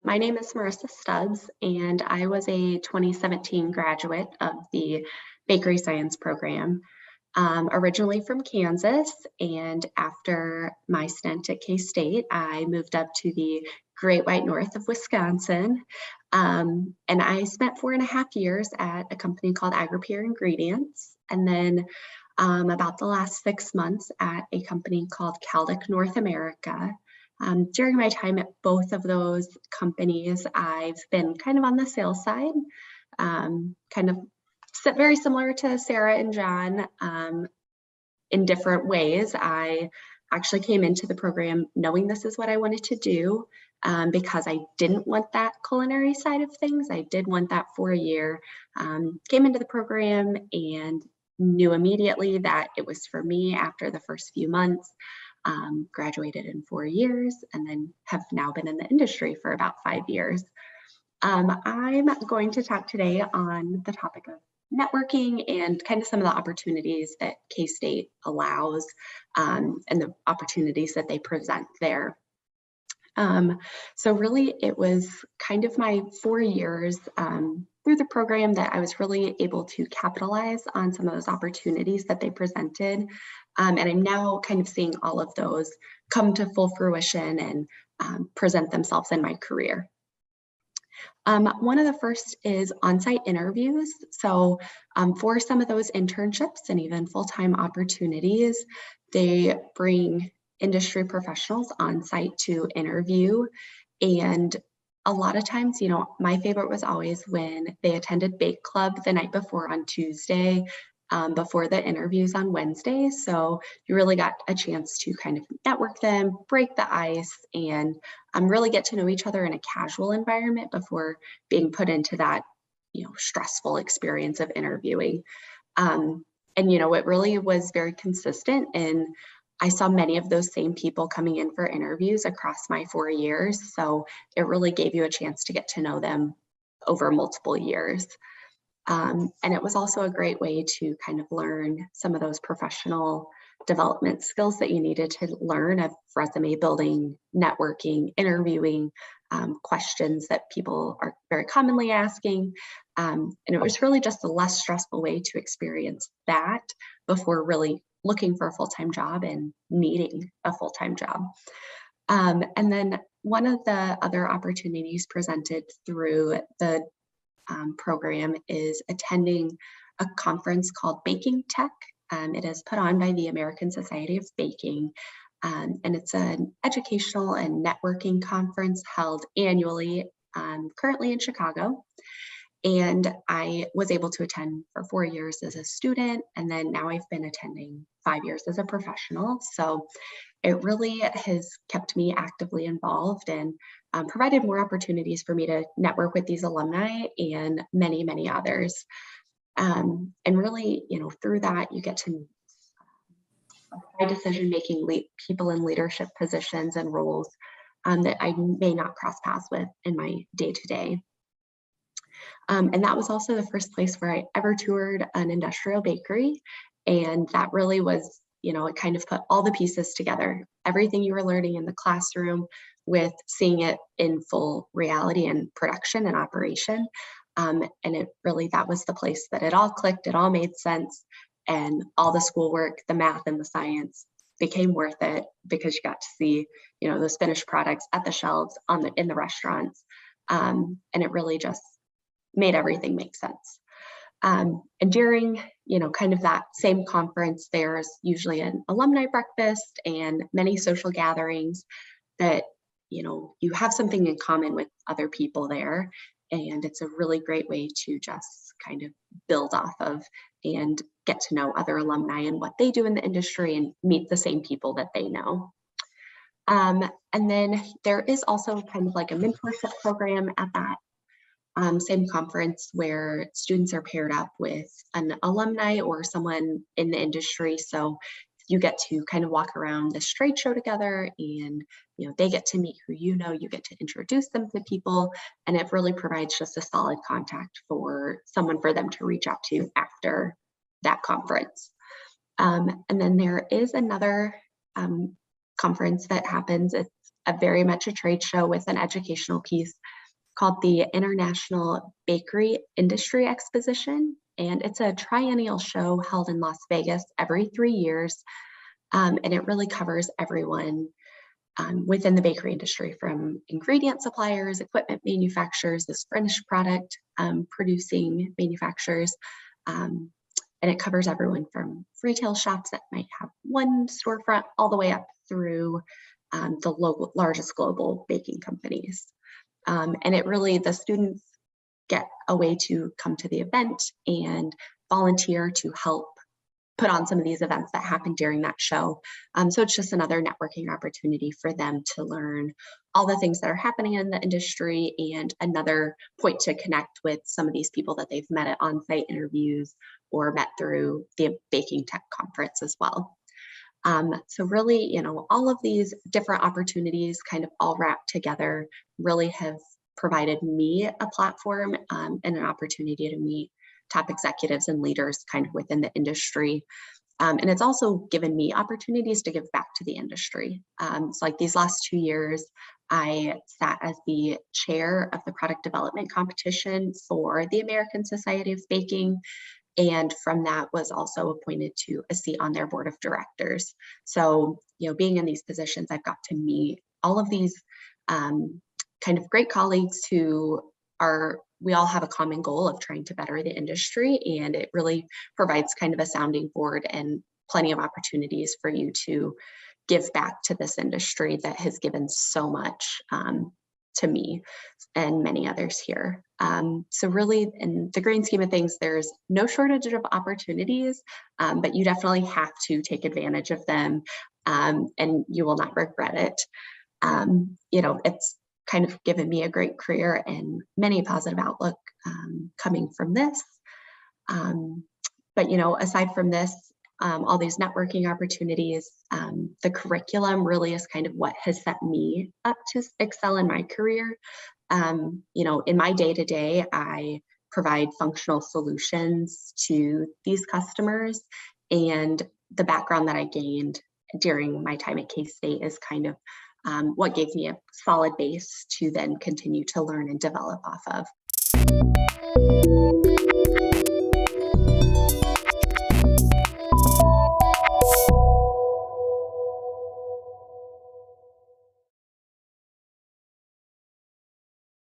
My name is Marissa Stubbs, and I was a 2017 graduate of the Bakery Science program, originally from Kansas. And after my stint at K-State, I moved up to the Great White North of Wisconsin. And I spent 4.5 years at a company called Agripure Ingredients. And then about the last 6 months at a company called Caldic North America. During my time at both of those companies, I've been kind of on the sales side, kind of very similar to Sarah and John in different ways. I actually came into the program knowing this is what I wanted to do because I didn't want that culinary side of things. I did want that for a year. Came into the program and knew immediately that it was for me after the first few months. Graduated in 4 years and then have now been in the industry for about 5 years. I'm going to talk today on the topic of networking and kind of some of the opportunities that K-State allows and the opportunities that they present there. So really it was kind of my 4 years through the program that I was really able to capitalize on some of those opportunities that they presented. And I'm now kind of seeing all of those come to full fruition and present themselves in my career. One of the first is on-site interviews. So for some of those internships and even full-time opportunities, they bring industry professionals on site to interview. And a lot of times, my favorite was always when they attended Bake Club the night before on Tuesday, before the interviews on Wednesday. So you really got a chance to kind of network them, break the ice, and really get to know each other in a casual environment before being put into that, stressful experience of interviewing. And, it really was very consistent, and I saw many of those same people coming in for interviews across my 4 years. So it really gave you a chance to get to know them over multiple years. And it was also a great way to kind of learn some of those professional development skills that you needed to learn of resume building, networking, interviewing, questions that people are very commonly asking. And it was really just a less stressful way to experience that before really looking for a full-time job and needing a full-time job. And then one of the other opportunities presented through the program is attending a conference called Baking Tech. It is put on by the American Society of Baking, and it's an educational and networking conference held annually, currently in Chicago. And I was able to attend for 4 years as a student, and then now I've been attending 5 years as a professional. So it really has kept me actively involved and provided more opportunities for me to network with these alumni and many, many others. And really, through that, you get to apply decision-making people in leadership positions and roles that I may not cross paths with in my day-to-day. And that was also the first place where I ever toured an industrial bakery. And that really was, it kind of put all the pieces together. Everything you were learning in the classroom with seeing it in full reality and production and operation. And it really, that was the place that it all clicked, it all made sense. And all the schoolwork, the math and the science became worth it because you got to see, those finished products at the shelves in the restaurants. And it really just made everything make sense. And during, kind of that same conference, there's usually an alumni breakfast and many social gatherings that, you have something in common with other people there. And it's a really great way to just kind of build off of and get to know other alumni and what they do in the industry and meet the same people that they know. And then there is also kind of like a mentorship program at that same conference where students are paired up with an alumni or someone in the industry. So you get to kind of walk around this trade show together, and they get to meet who you get to introduce them to people, and it really provides just a solid contact for someone for them to reach out to after that conference. And then there is another conference that happens. It's very much a trade show with an educational piece called the International Bakery Industry Exposition, and it's a triennial show held in Las Vegas every 3 years, and it really covers everyone within the bakery industry, from ingredient suppliers, equipment manufacturers, this finished product producing manufacturers, and it covers everyone from retail shops that might have one storefront all the way up through the largest global baking companies. And it really, the students get a way to come to the event and volunteer to help put on some of these events that happen during that show. So it's just another networking opportunity for them to learn all the things that are happening in the industry, and another point to connect with some of these people that they've met at on-site interviews or met through the Baking Tech Conference as well. So really, all of these different opportunities kind of all wrapped together really have provided me a platform and an opportunity to meet top executives and leaders kind of within the industry. And it's also given me opportunities to give back to the industry. So like these last 2 years, I sat as the chair of the product development competition for the American Society of Baking. And from that was also appointed to a seat on their board of directors. So, being in these positions, I've got to meet all of these kind of great colleagues we all have a common goal of trying to better the industry, and it really provides kind of a sounding board and plenty of opportunities for you to give back to this industry that has given so much to me and many others here. So really, in the grand scheme of things, there's no shortage of opportunities, but you definitely have to take advantage of them, and you will not regret it. It's kind of given me a great career and many positive outlook coming from this. But aside from this, all these networking opportunities, the curriculum really is kind of what has set me up to excel in my career. In my day-to-day, I provide functional solutions to these customers, and the background that I gained during my time at K-State is kind of what gave me a solid base to then continue to learn and develop off of.